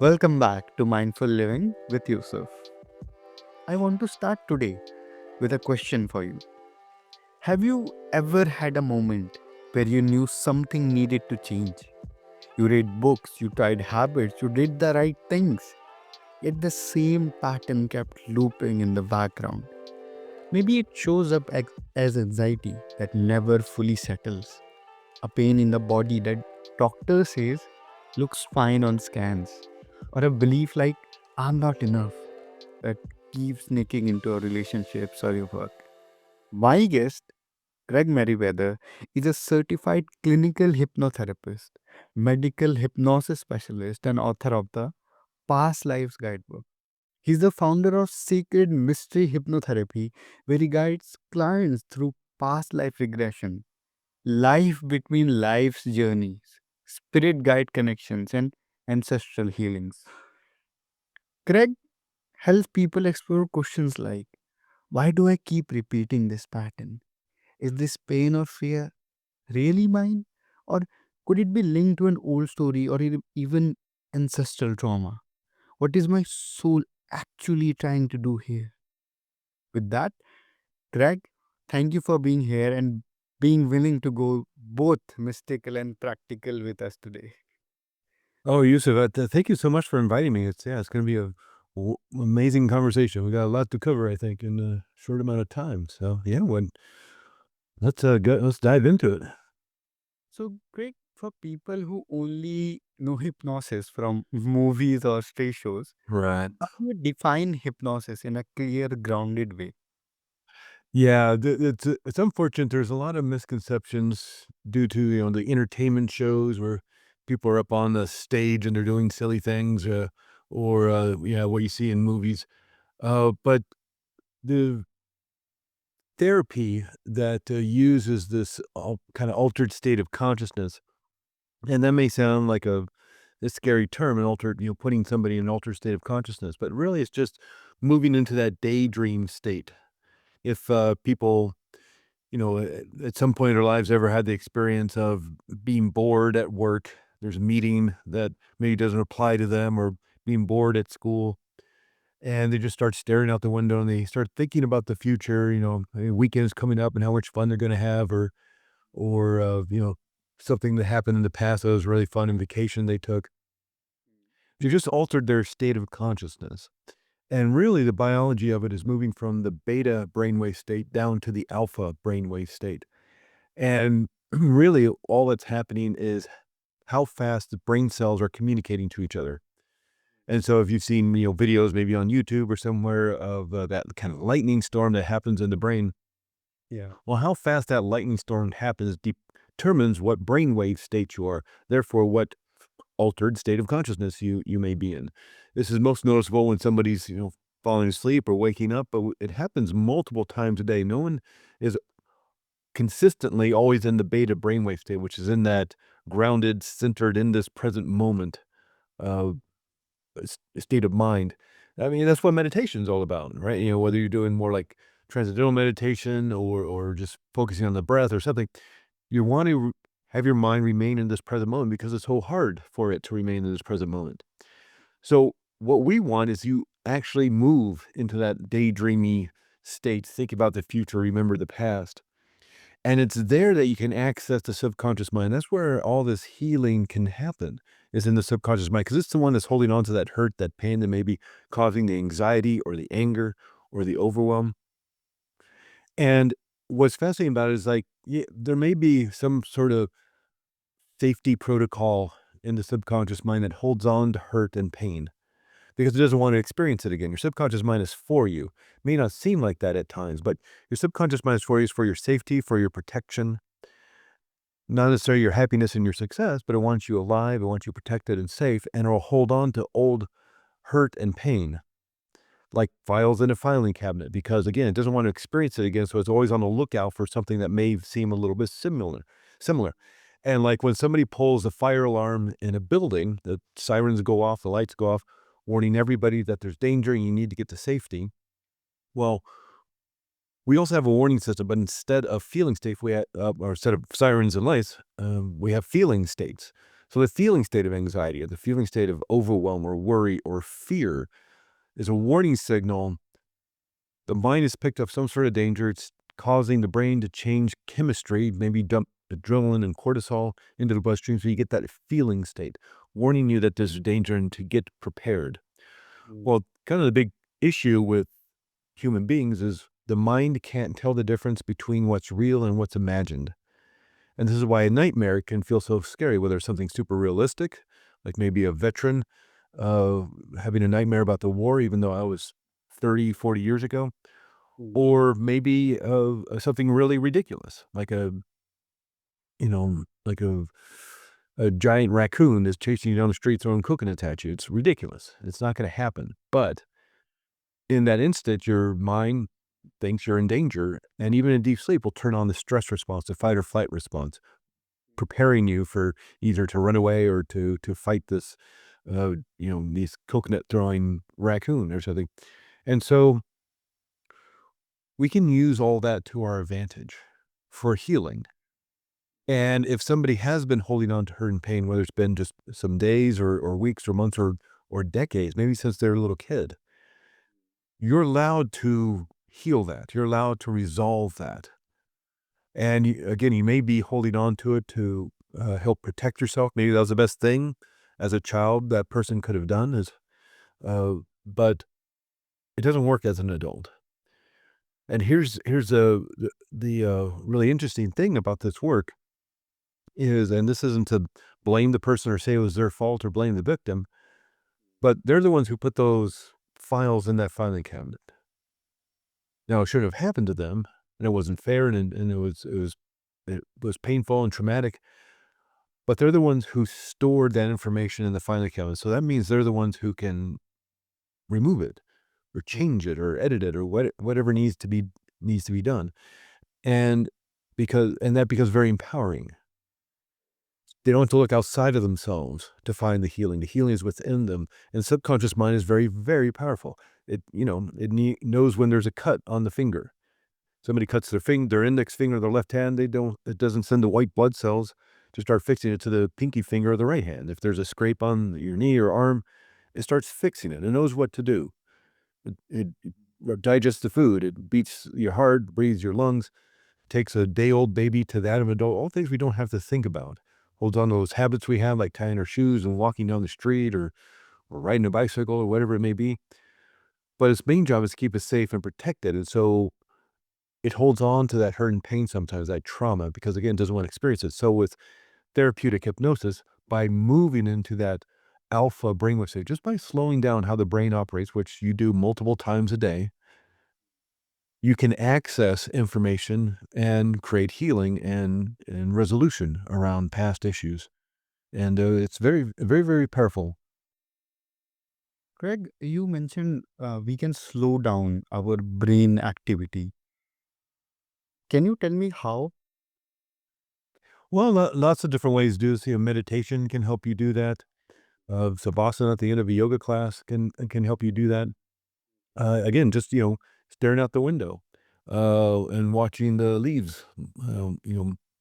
Welcome back to Mindful Living with Yusuf. I want to start today with a question for you. Have you ever had a moment where you knew something needed to change? You read books, you tried habits, you did the right things, yet the same pattern kept looping in the background. Maybe it shows up as anxiety that never fully settles, a pain in the body that doctor says looks fine on scans, or a belief like I'm not enough that keeps sneaking into our relationships or your work. My guest, Craig Meriwether, is a certified clinical hypnotherapist, medical hypnosis specialist, and author of the Past Lives Guidebook. He's the founder of Sacred Mystery Hypnotherapy, where he guides clients through past life regression, life between life's journeys, spirit guide connections, and ancestral healings. Craig helps people explore questions like, why do I keep repeating this pattern? Is this pain or fear really mine? Or could it be linked to an old story or even ancestral trauma? What is my soul actually trying to do here? With that, Greg, thank you for being here and being willing to go both mystical and practical with us today. Oh, Yusuf, thank you so much for inviting me. It's going to be a amazing conversation. We got a lot to cover, I think, in a short amount of time. So yeah, let's dive into it. So, Greg, for people who only know hypnosis from movies or stage shows, Right. how do you define hypnosis in a clear, grounded way? Yeah, it's unfortunate. There's a lot of misconceptions due to the entertainment shows where people are up on the stage and they're doing silly things, or yeah, what you see in movies. But the therapy that uses this kind of altered state of consciousness. And that may sound like a scary term, an altered, putting somebody in an altered state of consciousness, but really it's just moving into that daydream state. If people, at some point in their lives ever had the experience of being bored at work, there's a meeting that maybe doesn't apply to them, or being bored at school, and they just start staring out the window and they start thinking about the future, weekends coming up and how much fun they're going to have, or something that happened in the past that was really fun and vacation they took. You just altered their state of consciousness. And really, the biology of it is moving from the beta brainwave state down to the alpha brainwave state. And really, all that's happening is how fast the brain cells are communicating to each other. And so, if you've seen videos maybe on YouTube or somewhere of that kind of lightning storm that happens in the brain, Yeah. well, how fast that lightning storm happens determines what brainwave state you are. Therefore, what altered state of consciousness you may be in. This is most noticeable when somebody's, falling asleep or waking up, but it happens multiple times a day. No one is consistently always in the beta brainwave state, which is in that grounded, centered in this present moment uh, state of mind. I mean, that's what meditation is all about, right? Whether you're doing more like transcendental meditation or just focusing on the breath or something, you want to have your mind remain in this present moment because it's so hard for it to remain in this present moment. So what we want is you actually move into that daydreamy state, think about the future, remember the past. And it's there that you can access the subconscious mind. That's where all this healing can happen, is in the subconscious mind, because it's the one that's holding on to that hurt, that pain that may be causing the anxiety or the anger or the overwhelm. And what's fascinating about it is like, yeah, there may be some sort of safety protocol in the subconscious mind that holds on to hurt and pain because it doesn't want to experience it again. Your subconscious mind is for you. It may not seem like that at times, but your subconscious mind is for you, is for your safety, for your protection, not necessarily your happiness and your success, but it wants you alive, it wants you protected and safe, and it'll hold on to old hurt and pain like files in a filing cabinet because again, it doesn't want to experience it again. So it's always on the lookout for something that may seem a little bit similar. And like when somebody pulls the fire alarm in a building, the sirens go off, the lights go off, warning everybody that there's danger and you need to get to safety. Well, we also have a warning system, but instead of feeling safe, or instead of sirens and lights, we have feeling states. So the feeling state of anxiety, or the feeling state of overwhelm or worry or fear, is a warning signal. The mind has picked up some sort of danger. It's causing the brain to change chemistry, maybe dump adrenaline and cortisol into the bloodstream, so you get that feeling state, warning you that there's danger and to get prepared. Well, kind of the big issue with human beings is the mind can't tell the difference between what's real and what's imagined. And this is why a nightmare can feel so scary, whether it's something super realistic, like maybe a veteran having a nightmare about the war, even though I was 30, 40 years ago, or maybe something really ridiculous, like like a giant raccoon is chasing you down the street throwing coconuts at you. It's ridiculous. It's not going to happen. But in that instant, your mind thinks you're in danger, and even in deep sleep will turn on the stress response, the fight or flight response, preparing you for either to run away or to fight this, these coconut throwing raccoon or something. And so we can use all that to our advantage for healing. And if somebody has been holding on to hurt and pain, whether it's been just some days or weeks or months or decades, maybe since they're a little kid, you're allowed to heal that. You're allowed to resolve that. And again, you may be holding on to it to help protect yourself. Maybe that was the best thing as a child that person could have done but it doesn't work as an adult. And here's the really interesting thing about this work is, and this isn't to blame the person or say it was their fault or blame the victim, but they're the ones who put those files in that filing cabinet. Now, it shouldn't have happened to them, and it wasn't fair, and it was painful and traumatic, but they're the ones who stored that information in the filing cabinet. So that means they're the ones who can remove it or change it or edit it or whatever needs to be done. And that becomes very empowering. They don't have to look outside of themselves to find the healing. The healing is within them. And subconscious mind is very, very powerful. It knows when there's a cut on the finger. Somebody cuts their index finger of their left hand, it doesn't send the white blood cells to start fixing it to the pinky finger of the right hand. If there's a scrape on your knee or arm, it starts fixing it. It knows what to do. It digests the food. It beats your heart, breathes your lungs, takes a day-old baby to that of an adult, all things we don't have to think about. Holds on to those habits we have, like tying our shoes and walking down the street or riding a bicycle or whatever it may be. But its main job is to keep us safe and protected. And so it holds on to that hurt and pain sometimes, that trauma, because again, it doesn't want to experience it. So with therapeutic hypnosis, by moving into that alpha brainwave state, just by slowing down how the brain operates, which you do multiple times a day, you can access information and create healing and resolution around past issues. And it's very, very, very powerful. Craig, you mentioned we can slow down our brain activity. Can you tell me how? Well, lots of different ways to do this. Meditation can help you do that. Savasana at the end of a yoga class can help you do that. Again, just staring out the window and watching the leaves,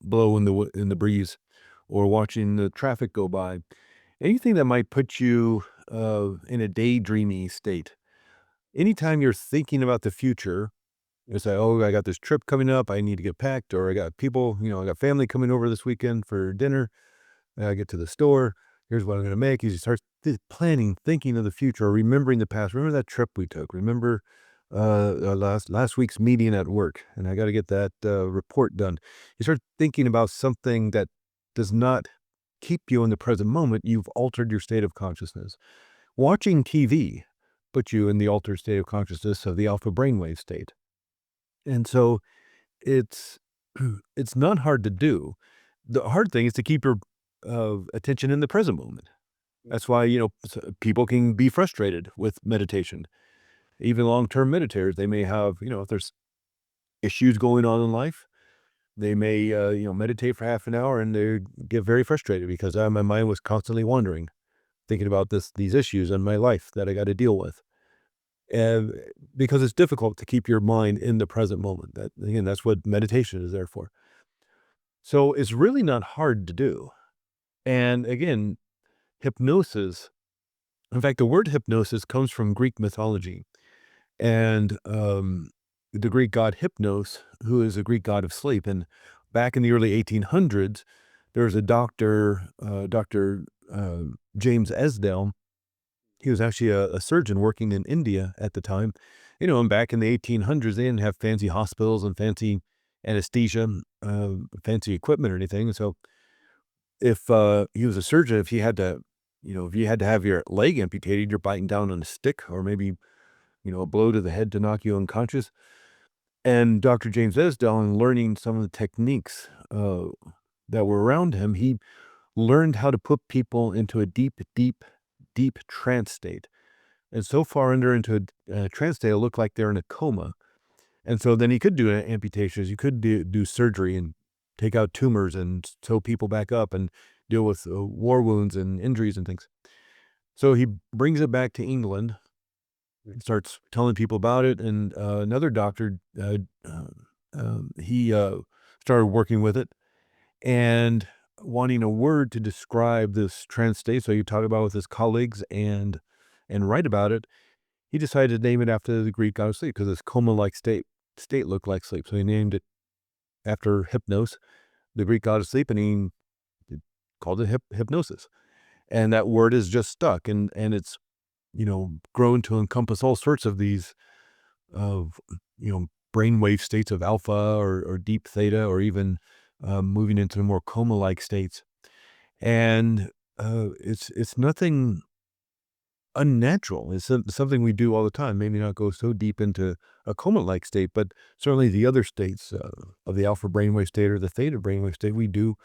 blow in the breeze, or watching the traffic go by. Anything that might put you in a daydreamy state. Anytime you're thinking about the future, you say, "Oh, I got this trip coming up. I need to get packed," or "I got people, I got family coming over this weekend for dinner. I get to the store. Here's what I'm going to make." You start planning, thinking of the future, or remembering the past. Remember that trip we took. Remember last week's meeting at work, and I got to get that report done. You start thinking about something that does not keep you in the present moment. You've altered your state of consciousness. Watching TV puts you in the altered state of consciousness of the alpha brainwave state, and so it's it's not hard to do. The hard thing is to keep your attention in the present moment. That's why, people can be frustrated with meditation. Even long-term meditators, they may have, if there's issues going on in life, they may, meditate for half an hour and they get very frustrated because my mind was constantly wandering, thinking about these issues in my life that I got to deal with. And because it's difficult to keep your mind in the present moment. That's what meditation is there for. So it's really not hard to do. And again, hypnosis, in fact, the word hypnosis comes from Greek mythology. And the Greek god Hypnos, who is a Greek god of sleep. And back in the early 1800s, there was a doctor, Dr. James Esdale. He was actually a surgeon working in India at the time. And back in the 1800s, they didn't have fancy hospitals and fancy anesthesia, fancy equipment or anything. So if he was a surgeon, if you had to have your leg amputated, you're biting down on a stick, or maybe a blow to the head to knock you unconscious. And Dr. James Esdale, in learning some of the techniques that were around him, he learned how to put people into a deep, deep, deep trance state. And so far into a trance state, it looked like they're in a coma. And so then he could do amputations. You could do surgery and take out tumors and sew people back up and deal with war wounds and injuries and things. So he brings it back to England, starts telling people about it, and another doctor, he started working with it and wanting a word to describe this trance state. So he talked about it with his colleagues and write about it. He decided to name it after the Greek god of sleep because this coma-like state looked like sleep. So he named it after Hypnos, the Greek god of sleep, and he called it hypnosis. And that word is just stuck, and it's grown to encompass all sorts of these of brainwave states of alpha or deep theta, or even moving into more coma-like states. And it's nothing unnatural. It's something we do all the time. Maybe not go so deep into a coma-like state, but certainly the other states of the alpha brainwave state or the theta brainwave state we do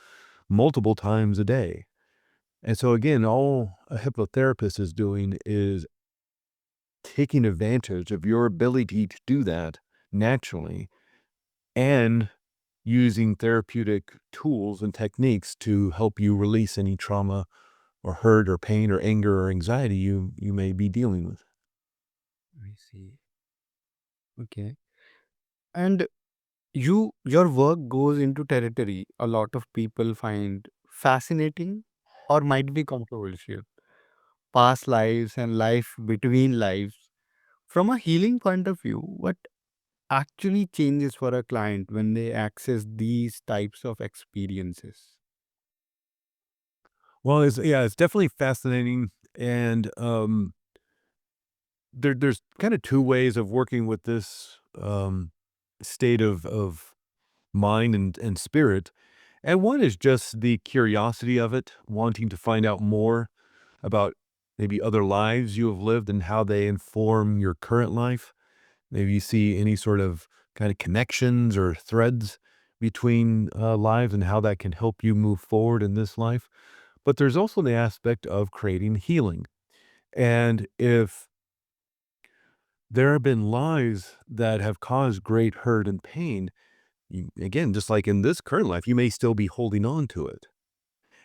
multiple times a day. And so again, all a hypnotherapist is doing is taking advantage of your ability to do that naturally and using therapeutic tools and techniques to help you release any trauma or hurt or pain or anger or anxiety you may be dealing with. I see. Okay. And your work goes into territory a lot of people find fascinating or might be controversial. Past lives and life between lives. From a healing point of view, what actually changes for a client when they access these types of experiences? Well, it's definitely fascinating, and there's kind of two ways of working with this state of mind and spirit. And one is just the curiosity of it, wanting to find out more about maybe other lives you have lived and how they inform your current life. Maybe you see any sort of kind of connections or threads between lives and how that can help you move forward in this life. But there's also the aspect of creating healing. And if there have been lives that have caused great hurt and pain, again, just like in this current life, you may still be holding on to it.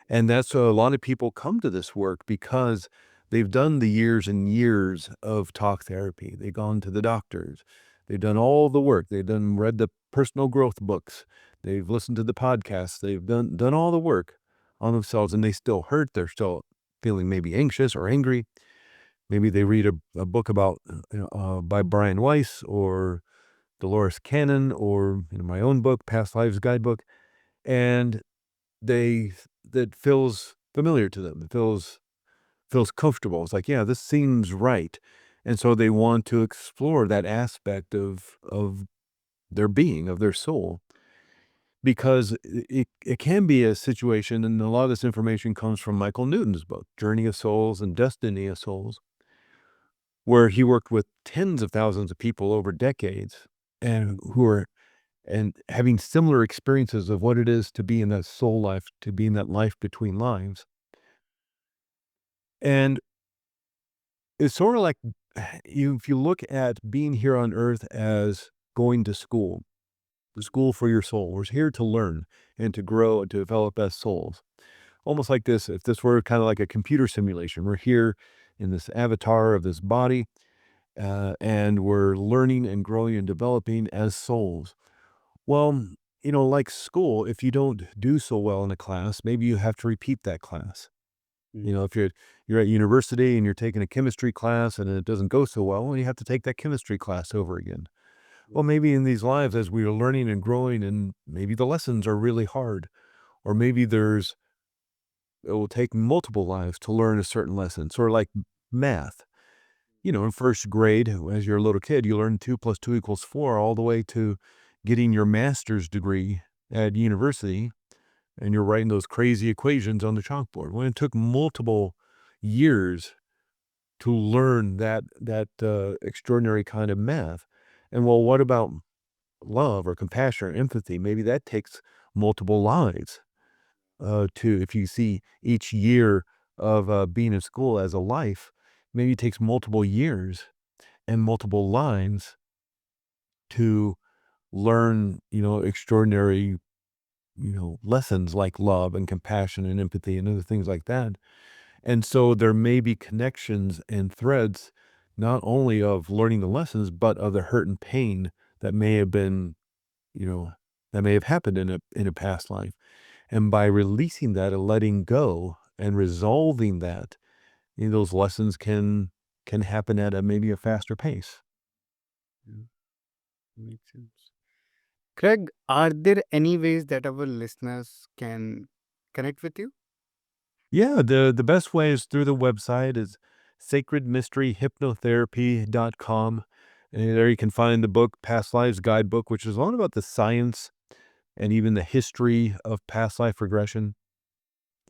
And that's a lot of people come to this work because they've done the years and years of talk therapy. They've gone to the doctors. They've done all the work. They've read the personal growth books. They've listened to the podcasts. They've done all the work on themselves, and they still hurt. They're still feeling maybe anxious or angry. Maybe they read a book about by Brian Weiss or Dolores Cannon, or my own book, Past Lives Guidebook, and they that feels familiar to them. It feels comfortable. It's like, yeah, this seems right. And so they want to explore that aspect of their being, of their soul, because it can be a situation, and a lot of this information comes from Michael Newton's book, Journey of Souls and Destiny of Souls, where he worked with tens of thousands of people over decades and who are and having similar experiences of what it is to be in that soul life, to be in that life between lives. And it's sort of like if you look at being here on earth as going to school, the school for your soul. We're here to learn and to grow and to develop as souls. Almost like this, if this were kind of like a computer simulation, we're here in this avatar of this body, and we're learning and growing and developing as souls. Well, like school, if you don't do so well in a class, maybe you have to repeat that class. If you're at university and you're taking a chemistry class and it doesn't go so well, you have to take that chemistry class over again. Well, maybe in these lives, as we are learning and growing, and maybe the lessons are really hard, or maybe it will take multiple lives to learn a certain lesson, sort of like math. In first grade, as you're a little kid, you learn 2 plus 2 equals 4 all the way to getting your master's degree at university, and you're writing those crazy equations on the chalkboard. Well, it took multiple years to learn that extraordinary kind of math. And well, what about love or compassion or empathy? Maybe that takes multiple lives to, if you see each year of being in school as a life, maybe it takes multiple years and multiple lines to learn, extraordinary, lessons like love and compassion and empathy and other things like that. And so there may be connections and threads, not only of learning the lessons, but of the hurt and pain that may have been, you know, that may have happened in a past life. And by releasing that and letting go and resolving that, those lessons can happen at a maybe a faster pace. Yeah, makes sense. Craig, are there any ways that our listeners can connect with you? Yeah, the best way is through the website is sacredmysteryhypnotherapy.com. And there you can find the book Past Lives Guidebook, which is all about the science and even the history of past life regression.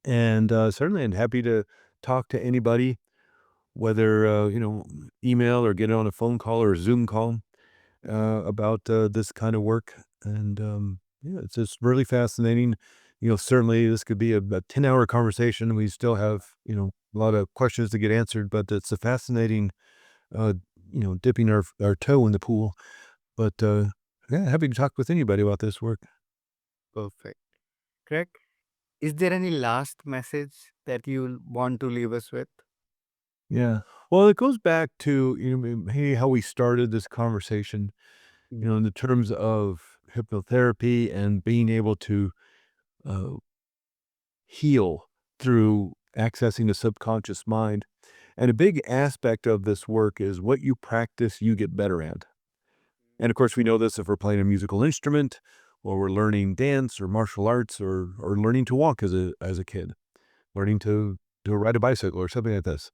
And certainly I'm happy to talk to anybody, whether email or get on a phone call or a Zoom call about this kind of work. And yeah, it's just really fascinating. Certainly this could be a 10-hour conversation. We still have, a lot of questions to get answered, but it's a fascinating, uh, dipping our toe in the pool. But yeah, happy to talk with anybody about this work. Perfect. Craig, is there any last message that you want to leave us with? Yeah. Well, it goes back to, hey, how we started this conversation, Mm. in the terms of hypnotherapy and being able to uh, heal through accessing the subconscious mind. And a big aspect of this work is what you practice, you get better at. And of course, we know this if we're playing a musical instrument or we're learning dance or martial arts or learning to walk as a kid, learning to ride a bicycle or something like this,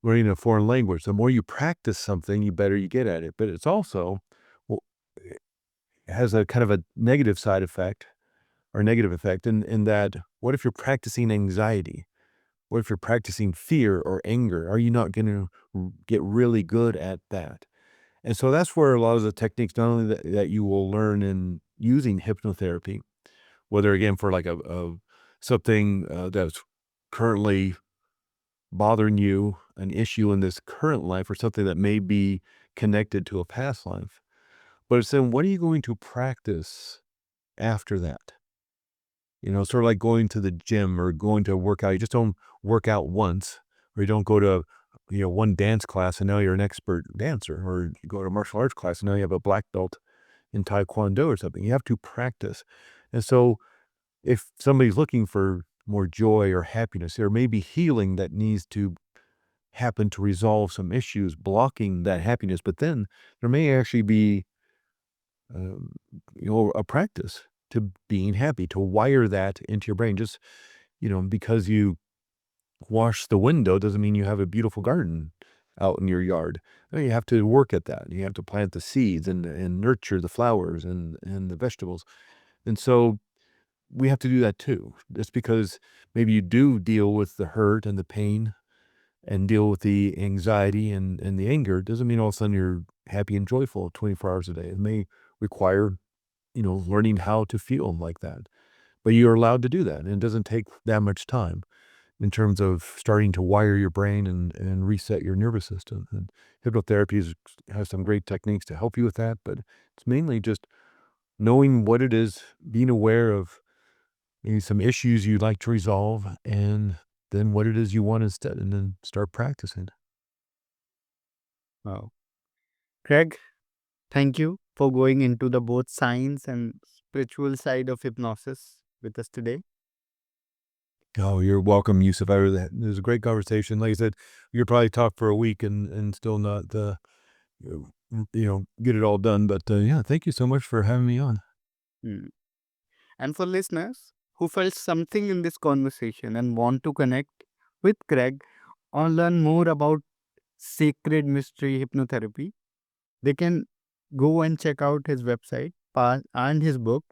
learning a foreign language. The more you practice something, the better you get at it. But it's also, well, it has a kind of a negative side effect or negative effect in that what if you're practicing anxiety? What if you're practicing fear or anger? Are you not going to get really good at that? And so that's where a lot of the techniques, not only that you will learn in using hypnotherapy, whether again for like a something that's currently bothering you, an issue in this current life, or something that may be connected to a past life. But it's then what are you going to practice after that? Sort of like going to the gym or going to work out. You just don't work out once, or you don't go to, one dance class and now you're an expert dancer, or you go to a martial arts class and now you have a black belt in Taekwondo or something. You have to practice. And so if somebody's looking for more joy or happiness, there may be healing that needs to happen to resolve some issues blocking that happiness. But then there may actually be um, a practice to being happy, to wire that into your brain. Just, because you wash the window doesn't mean you have a beautiful garden out in your yard. No, you have to work at that. You have to plant the seeds and nurture the flowers and the vegetables. And so we have to do that too. Just because maybe you do deal with the hurt and the pain and deal with the anxiety and the anger doesn't mean all of a sudden you're happy and joyful 24 hours a day. It may require, learning how to feel like that. But you're allowed to do that. And it doesn't take that much time in terms of starting to wire your brain and reset your nervous system. And hypnotherapy has some great techniques to help you with that. But it's mainly just knowing what it is, being aware of maybe some issues you'd like to resolve, and then what it is you want instead, and then start practicing. Wow. Craig, thank you for going into the both science and spiritual side of hypnosis with us today. Oh, you're welcome, Yusuf. It was a great conversation. Like I said, you could probably talk for a week and still not, get it all done. But yeah, thank you so much for having me on. Hmm. And for listeners who felt something in this conversation and want to connect with Craig or learn more about Sacred Mystery Hypnotherapy, they can go and check out his website and his book,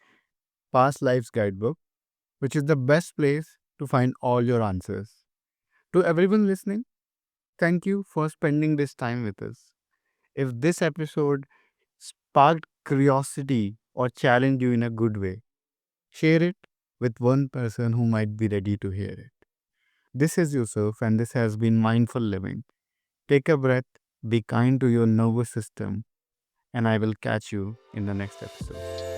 Past Lives Guidebook, which is the best place to find all your answers. To everyone listening, thank you for spending this time with us. If this episode sparked curiosity or challenged you in a good way, share it with one person who might be ready to hear it. This is Yusuf, and this has been Mindful Living. Take a breath, be kind to your nervous system, and I will catch you in the next episode.